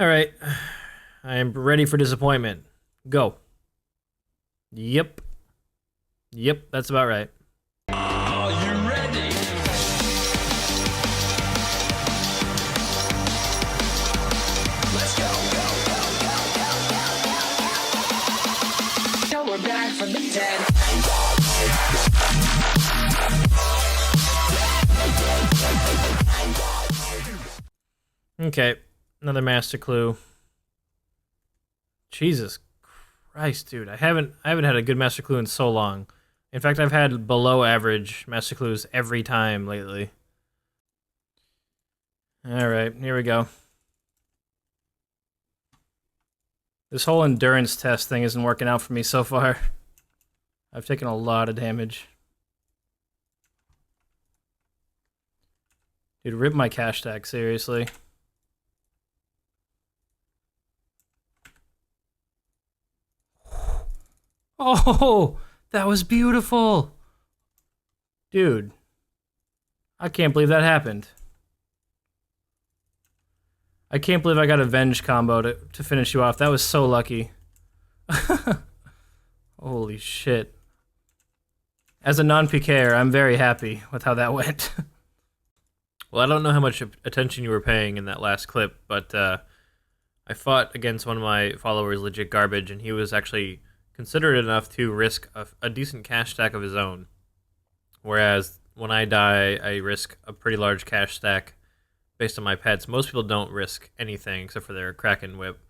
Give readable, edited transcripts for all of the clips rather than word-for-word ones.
Alright. I am ready for disappointment. Go. Yep. Yep, that's about right. Are you ready? Let's go, go, go, go, go, go, go, go. Now we're back from the dead. Okay, another master clue. Jesus Christ, dude. I haven't had a good master clue in so long. In fact, I've had below average master clues every time lately. Alright, here we go. This whole endurance test thing isn't working out for me so far. I've taken a lot of damage. Dude, rip my cash stack, seriously. Oh, that was beautiful! Dude, I can't believe that happened. I can't believe I got a Venge combo to finish you off. That was so lucky. Holy shit. As a non-PKer, I'm very happy with how that went. Well, I don't know how much attention you were paying in that last clip, but I fought against one of my followers, Legit Garbage, and he was actually considerate enough to risk a decent cash stack of his own. Whereas when I die, I risk a pretty large cash stack based on my pets. Most people don't risk anything except for their Kraken Whip.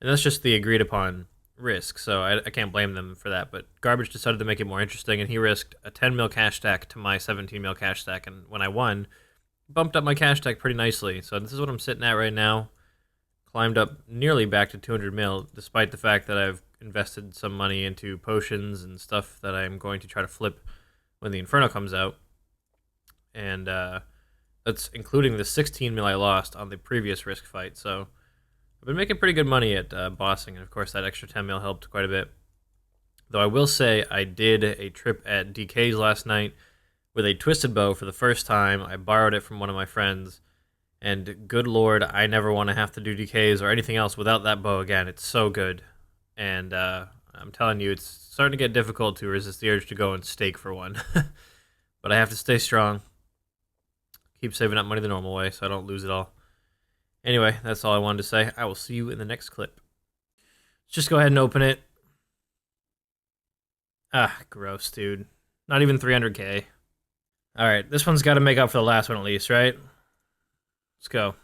And that's just the agreed upon risk, so I can't blame them for that. But Garbage decided to make it more interesting, and he risked a 10 mil cash stack to my 17 mil cash stack, and when I won, bumped up my cash stack pretty nicely. So this is what I'm sitting at right now. Climbed up nearly back to 200 mil, despite the fact that I've invested some money into potions and stuff that I'm going to try to flip when the Inferno comes out. And that's including the 16 mil I lost on the previous risk fight. So I've been making pretty good money at bossing, and of course that extra 10 mil helped quite a bit. Though I will say I did a trip at DK's last night with a twisted bow for the first time. I borrowed it from one of my friends, and good lord, I never want to have to do DKs or anything else without that bow again. It's so good. And I'm telling you, it's starting to get difficult to resist the urge to go and stake for one. But I have to stay strong. Keep saving up money the normal way so I don't lose it all. Anyway, that's all I wanted to say. I will see you in the next clip. Let's just go ahead and open it. Ah, gross, dude. Not even 300k. Alright, this one's got to make up for the last one at least, right? Let's go.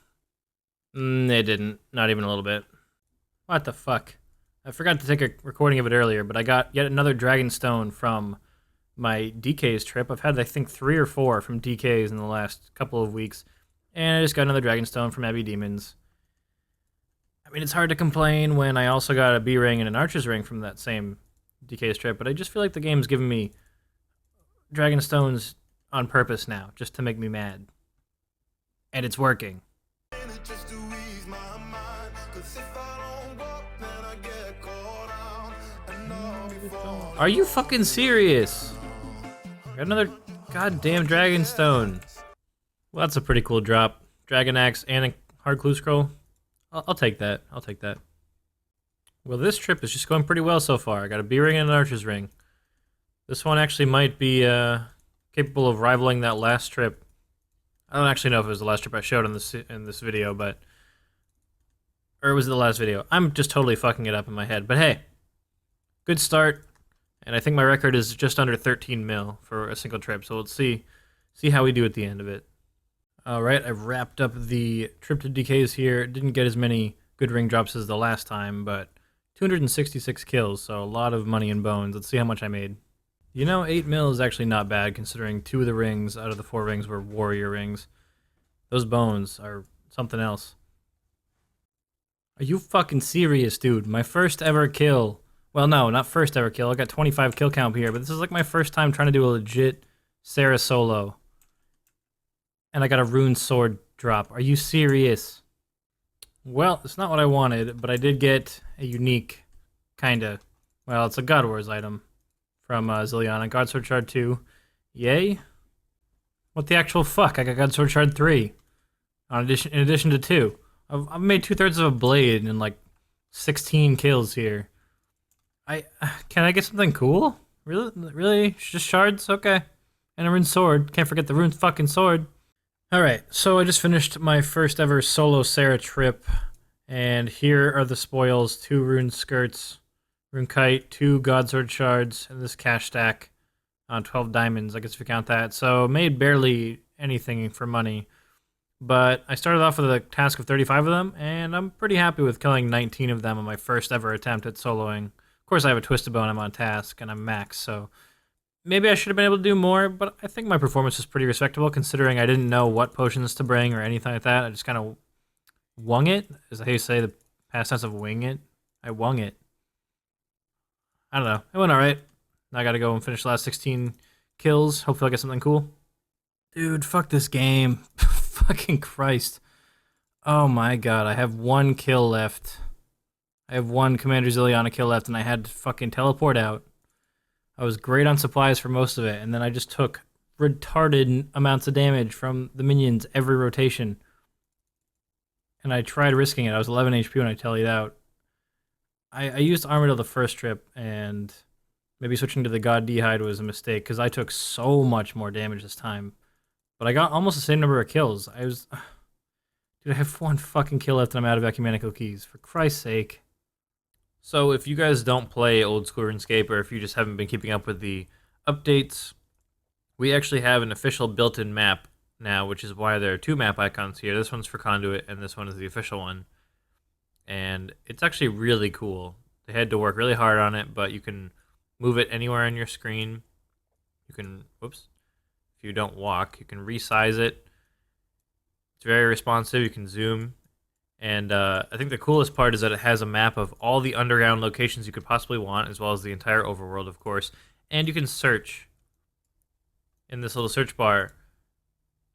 It didn't. Not even a little bit. What the fuck? I forgot to take a recording of it earlier, but I got yet another Dragon Stone from my DK's trip. I've had, I think, 3 or 4 from DK's in the last couple of weeks. And I just got another Dragon Stone from Abbey Demons. I mean, it's hard to complain when I also got a B-Ring and an Archer's Ring from that same DK's trip, but I just feel like the game's giving me Dragon Stones on purpose now, just to make me mad. And it's working. Are you fucking serious? Got another goddamn Dragon Stone. Well, that's a pretty cool drop. Dragon Axe and a hard clue scroll. I'll take that. I'll take that. Well, this trip is just going pretty well so far. I got a B-Ring and an Archer's Ring. This one actually might be capable of rivaling that last trip. I don't actually know if it was the last trip I showed in this video, but... Or was it the last video? I'm just totally fucking it up in my head. But hey, good start. And I think my record is just under 13 mil for a single trip, so we'll see how we do at the end of it. Alright, I've wrapped up the trip to DK's here. Didn't get as many good ring drops as the last time, but 266 kills, so a lot of money in bones. Let's see how much I made. You know, 8 mil is actually not bad, considering 2 of the rings out of the 4 rings were warrior rings. Those bones are something else. Are you fucking serious, dude? My first ever kill. Well, no, not first ever kill. I got 25 kill count here, but this is like my first time trying to do a legit Sarah solo. And I got a rune sword drop. Are you serious? Well, it's not what I wanted, but I did get a unique, kinda, well, it's a God Wars item from Zilliana. God Sword Shard 2. Yay? What the actual fuck? I got God Sword Shard 3. In addition to 2. I've made 2/3 of a blade and like 16 kills here. Can I get something cool? Really? Just shards? Okay. And a rune sword. Can't forget the rune fucking sword. Alright, so I just finished my first ever solo Sarah trip, and here are the spoils: 2 rune skirts, rune kite, 2 godsword shards, and this cash stack on 12 diamonds, I guess if you count that. So made barely anything for money, but I started off with a task of 35 of them, and I'm pretty happy with killing 19 of them on my first ever attempt at soloing. Of course I have a twisted bow and I'm on task, and I'm max, so maybe I should have been able to do more, but I think my performance was pretty respectable considering I didn't know what potions to bring or anything like that. I just kind of wung it. Is that how you say the past tense of wing it? I wung it. I don't know. It went alright. Now I gotta go and finish the last 16 kills. Hopefully I'll get something cool. Dude, fuck this game. Fucking Christ. Oh my god, I have 1 kill left. I have 1 Commander Zilliana kill left, and I had to fucking teleport out. I was great on supplies for most of it, and then I just took retarded amounts of damage from the minions every rotation. And I tried risking it. I was 11 HP when I tallied out. I used Armadyl the first trip, and maybe switching to the God D'hide was a mistake, because I took so much more damage this time. But I got almost the same number of kills. Dude, I have 1 fucking kill left and I'm out of ecumenical keys. For Christ's sake. So if you guys don't play old school RuneScape, or if you just haven't been keeping up with the updates, we actually have an official built-in map now, which is why there are 2 map icons here. This one's for Conduit, and this one is the official one. And it's actually really cool. They had to work really hard on it, but you can move it anywhere on your screen. You can, whoops, if you don't walk, you can resize it. It's very responsive. You can zoom. And I think the coolest part is that it has a map of all the underground locations you could possibly want, as well as the entire overworld, of course. And you can search in this little search bar,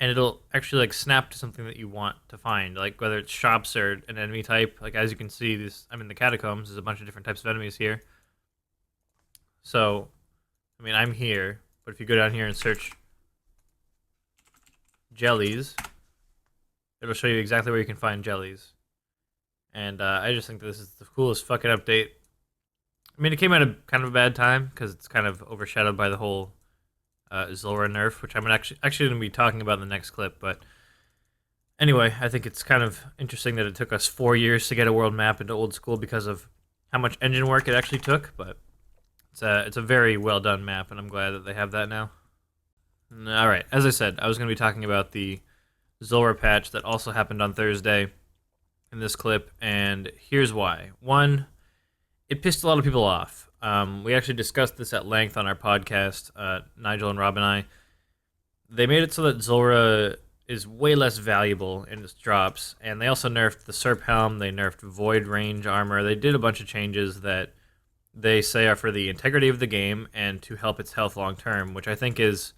and it'll actually like snap to something that you want to find, like whether it's shops or an enemy type. Like as you can see, I'm in the catacombs. There's a bunch of different types of enemies here. So, I mean, I'm here, but if you go down here and search jellies, it'll show you exactly where you can find jellies. And I just think this is the coolest fucking update. I mean, it came at a kind of a bad time because it's kind of overshadowed by the whole Zulrah nerf, which I'm actually going to be talking about in the next clip. But anyway, I think it's kind of interesting that it took us 4 years to get a world map into old school because of how much engine work it actually took. But it's a very well done map, and I'm glad that they have that now. All right, as I said, I was going to be talking about the Zulrah patch that also happened on Thursday in this clip, and here's why. 1, it pissed a lot of people off. We actually discussed this at length on our podcast, Nigel and Rob and I. They made it so that Zulrah is way less valuable in its drops, and they also nerfed the Serp Helm, they nerfed Void Range Armor, they did a bunch of changes that they say are for the integrity of the game and to help its health long term, which I think is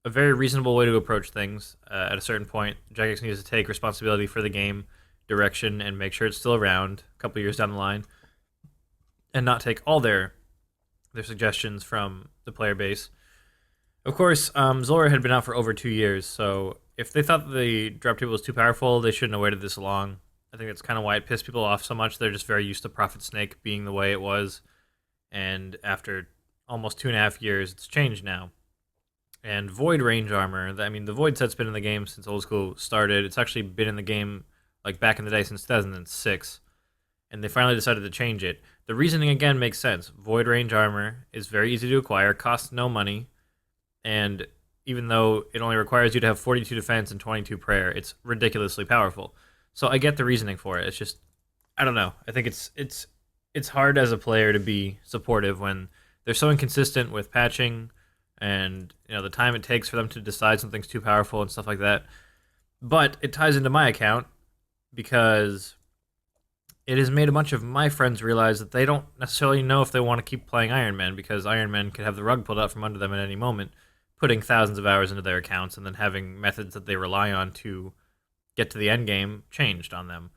a very reasonable way to approach things. At a certain point, Jagex needs to take responsibility for the game direction and make sure it's still around a couple years down the line, and not take all their suggestions from the player base. Of course, Zulrah had been out for over 2 years, so if they thought the drop table was too powerful, they shouldn't have waited this long. I think that's kind of why it pissed people off so much. They're just very used to Prophet Snake being the way it was, and after almost 2.5 years, it's changed now. And Void Range Armor, I mean, the Void set's been in the game since old school started. It's actually been in the game like back in the day since 2006, and they finally decided to change it. The reasoning again makes sense. Void Range Armor is very easy to acquire, costs no money, and even though it only requires you to have 42 defense and 22 prayer, it's ridiculously powerful. So I get the reasoning for it. It's just, I don't know. I think it's hard as a player to be supportive when they're so inconsistent with patching and the time it takes for them to decide something's too powerful and stuff like that. But it ties into my account because it has made a bunch of my friends realize that they don't necessarily know if they want to keep playing Iron Man, because Iron Man could have the rug pulled out from under them at any moment, putting thousands of hours into their accounts and then having methods that they rely on to get to the end game changed on them.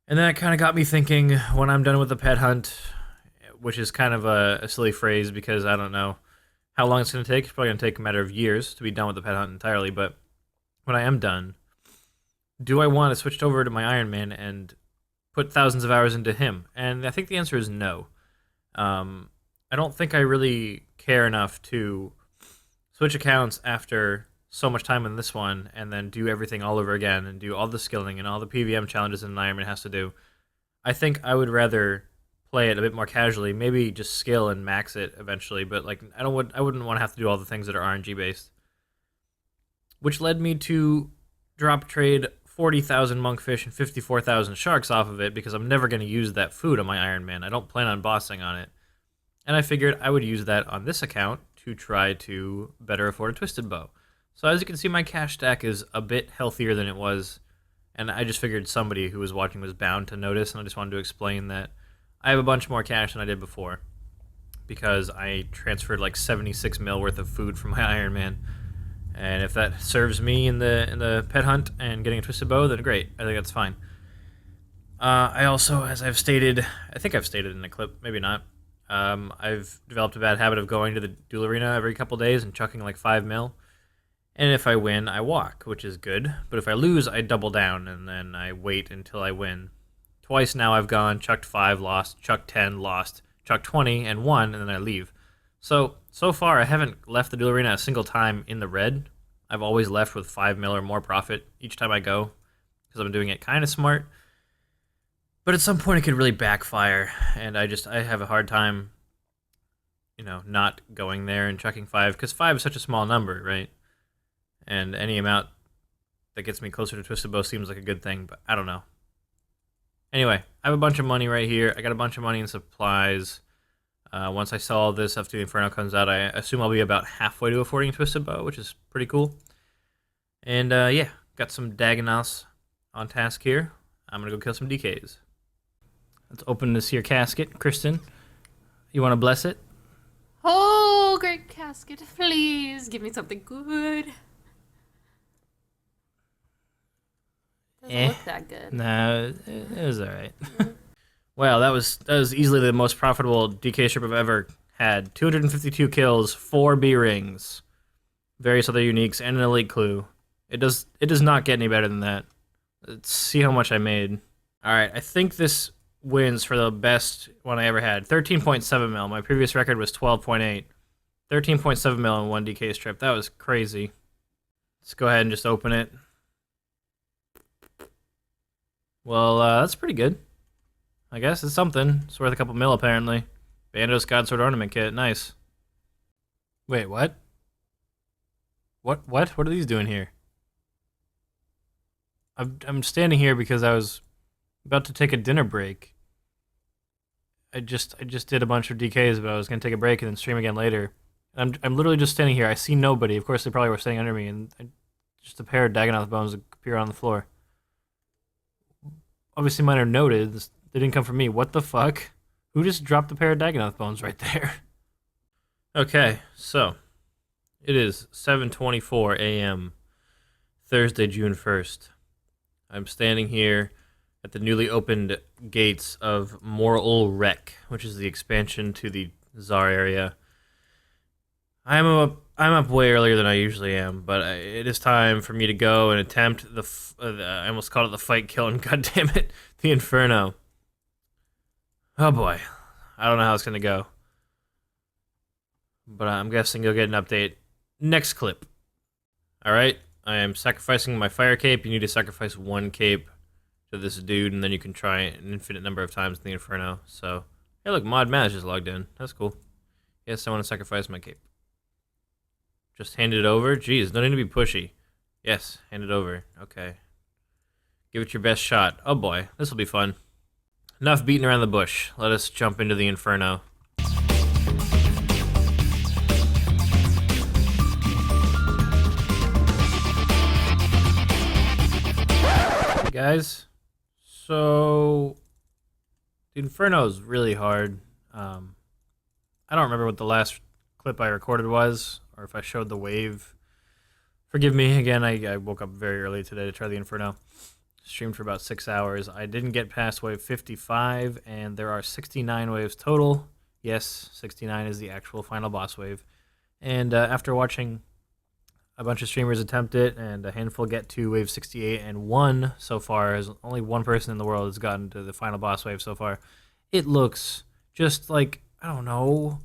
And that kind of got me thinking, when I'm done with the pet hunt, which is kind of a silly phrase because I don't know how long it's going to take. It's probably going to take a matter of years to be done with the pet hunt entirely, but when I am done, do I want to switch over to my Iron Man and put thousands of hours into him? And I think the answer is no. I don't think I really care enough to switch accounts after so much time in this one and then do everything all over again and do all the skilling and all the PVM challenges an Iron Man has to do. I think I would rather play it a bit more casually, maybe just skill and max it eventually, but like I wouldn't want to have to do all the things that are RNG based. Which led me to drop trade 40,000 monkfish and 54,000 sharks off of it because I'm never going to use that food on my Iron Man. I don't plan on bossing on it. And I figured I would use that on this account to try to better afford a Twisted Bow. So as you can see, my cash stack is a bit healthier than it was, and I just figured somebody who was watching was bound to notice, and I just wanted to explain that I have a bunch more cash than I did before because I transferred like 76 mil worth of food from my Iron Man. And if that serves me in the pet hunt and getting a Twisted Bow, then great. I think that's fine. I also, as I've stated, I think I've stated in a clip, maybe not, I've developed a bad habit of going to the duel arena every couple days and chucking like 5 mil. And if I win, I walk, which is good. But if I lose, I double down, and then I wait until I win. Twice now I've gone, chucked 5, lost, chucked 10, lost, chucked 20, and won, and then I leave. So far, I haven't left the duel arena a single time in the red. I've always left with 5 mil or more profit each time I go, because I'm doing it kind of smart. But at some point, it could really backfire, and I have a hard time, not going there and chucking 5, because 5 is such a small number, right? And any amount that gets me closer to Twisted Bow seems like a good thing, but I don't know. Anyway, I have a bunch of money right here. I got a bunch of money in supplies. Once I sell all this after the Inferno comes out, I assume I'll be about halfway to affording Twisted Bow, which is pretty cool. And yeah, got some Dagonos on task here. I'm going to go kill some DKs. Let's open this here casket. Kristen, you want to bless it? Oh, great casket. Please give me something good. Doesn't look that good. No, it was alright. Well, that was easily the most profitable DK strip I've ever had. 252 kills, 4 B rings, various other uniques, and an elite clue. It does not get any better than that. Let's see how much I made. Alright, I think this wins for the best one I ever had. 13.7 mil. My previous record was 12.8. 13.7 mil in one DK strip. That was crazy. Let's go ahead and just open it. Well, that's pretty good. I guess it's something. It's worth a couple mil, apparently. Bandos Godsword Ornament Kit. Nice. Wait, what? What? What are these doing here? I'm standing here because I was about to take a dinner break. I just did a bunch of DKs, but I was going to take a break and then stream again later. I'm literally just standing here. I see nobody. Of course, they probably were standing under me, and just a pair of Dagonoth bones appear on the floor. Obviously, mine are noted. They didn't come from me. What the fuck? Who just dropped a pair of Dagonoth bones right there? Okay, so it is 7:24 a.m. Thursday, June 1st. I'm standing here at the newly opened gates of Moral Wreck, which is the expansion to the Tsar area. I'm up way earlier than I usually am, but it is time for me to go and attempt I almost called it the fight kill, and goddammit, the Inferno. Oh boy, I don't know how it's gonna go, but I'm guessing you'll get an update next clip. All right, I am sacrificing my fire cape. You need to sacrifice 1 cape to this dude, and then you can try an infinite number of times in the Inferno. So, hey, look, Mod Maz just logged in. That's cool. Yes, I want to sacrifice my cape. Just hand it over? Jeez, don't need to be pushy. Yes, hand it over. Okay. Give it your best shot. Oh boy, this will be fun. Enough beating around the bush. Let us jump into the Inferno. Hey guys. So, the Inferno is really hard. I don't remember what the last clip I recorded was, or if I showed the wave. Forgive me, again, I woke up very early today to try the Inferno. Streamed for about 6 hours. I didn't get past wave 55, and there are 69 waves total. Yes, 69 is the actual final boss wave. And after watching a bunch of streamers attempt it, and a handful get to wave 68, and one so far is only one person in the world has gotten to the final boss wave so far. It looks just like, I don't know,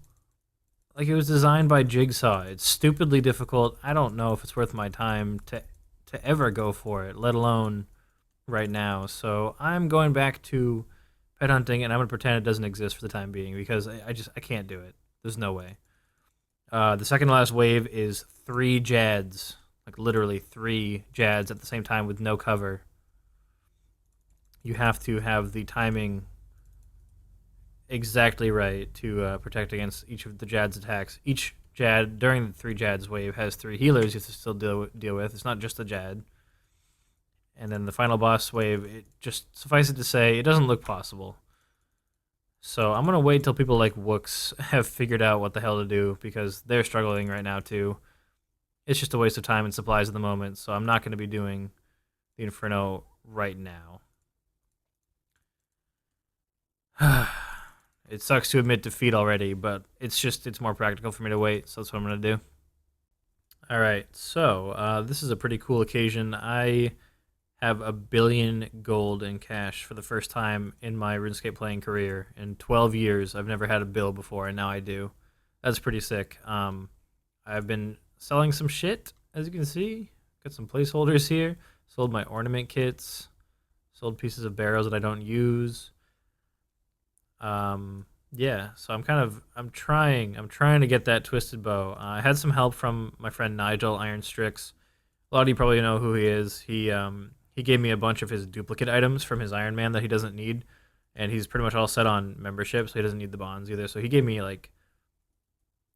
like it was designed by Jigsaw. It's stupidly difficult. I don't know if it's worth my time to ever go for it, let alone right now. So I'm going back to pet hunting, and I'm gonna pretend it doesn't exist for the time being because I can't do it. There's no way. The second to last wave is 3 Jads, like literally 3 Jads at the same time with no cover. You have to have the timing exactly right to protect against each of the Jad's attacks. Each Jad during the 3 Jads wave has 3 healers you have to still deal with. It's not just the Jad. And then the final boss wave, it just suffice it to say, it doesn't look possible. So I'm going to wait till people like Wooks have figured out what the hell to do because they're struggling right now too. It's just a waste of time and supplies at the moment, so I'm not going to be doing the Inferno right now. It sucks to admit defeat already, but it's more practical for me to wait, so that's what I'm going to do. Alright, so this is a pretty cool occasion. I have 1 billion gold in cash for the first time in my RuneScape playing career. In 12 years, I've never had a bill before, and now I do. That's pretty sick. I've been selling some shit, as you can see. Got some placeholders here. Sold my ornament kits. Sold pieces of barrels that I don't use. Yeah, so I'm trying to get that twisted bow. I had some help from my friend Nigel Iron Strix. A lot of you probably know who he is. He gave me a bunch of his duplicate items from his Iron Man that he doesn't need, and he's pretty much all set on membership, so he doesn't need the bonds either. So he gave me like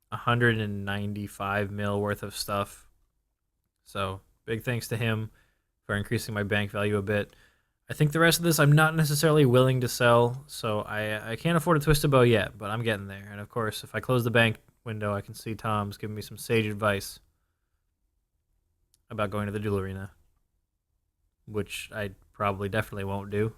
195 mil worth of stuff. So big thanks to him for increasing my bank value a bit. I think the rest of this I'm not necessarily willing to sell, so I can't afford a twisted bow yet, but I'm getting there. And of course, if I close the bank window, I can see Tom's giving me some sage advice about going to the duel arena, which I probably definitely won't do.